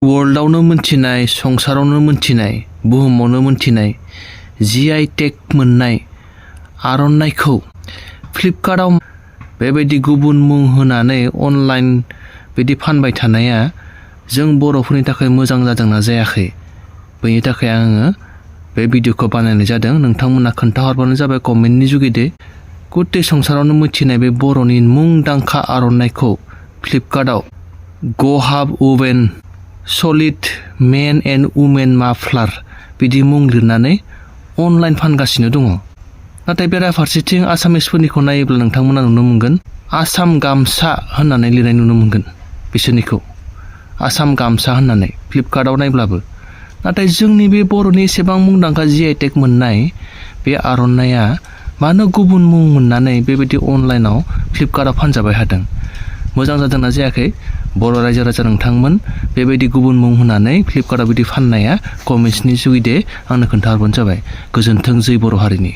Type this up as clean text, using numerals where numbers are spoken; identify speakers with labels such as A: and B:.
A: वर्ल्डआवनो मोनथिनाय संसारावनो मोनथिनाय बुहुमावनो मोनथिनाय GI टेग मोननाय आर'नाइखौ फ्लिपकार्टआव बेबायदि गुबुन मुं होनानै अनलाइन बिदि फानबाय थानाया जों बर'फोरनि थाखाय मोजां जादोंना जायाखै बेनि थाखाय आङो बे भिडिअखौ बानायनाय जादों। नोंथांमोना खोन्थाहरबानो जाबाय कमेन्टनि जुगिदे गुटे संसारावनो मिथिनाय बे बर'नि मुंदांखा आर'नाइखौ फ्लिपकार्टआव गहाब उवेन सलिड मेन एन्ड उमेन माफ्लार बिदि मुं लिरनानै अनलाइन फानगासिनो दङ। नाथाय बेराफारसेथिं आसामिसफोरनिखौ नायोब्ला नोंथांमोना नुनो मोनगोन आसाम गामसा होननानै लिरनाय नुनो मोनगोन बिसोरनिखौ आसाम गामसा होननानै फ्लिपकार्टआव नायब्लाबो। नाथाय जोंनि बे बर'नि एसेबां मुंदांखा GI टेग मोननाय बे आर'नाइया मानो गुबुन मुं मोननानै बेबायदि अनलाइनाव फ्लिपकार्टआव फानजाबाय थादों? मोजां जादोंना जायाखै? बर' रायजो राजा नोंथांमोन बेबायदि गुबुन मुं होनानै फ्लिपकार्टआव बिदि फाननाया कमेन्ट्सनि जुगिदे आंनो खोन्थाहरबानो जाबाय। गोजोन्थों जै बर' हारिनि।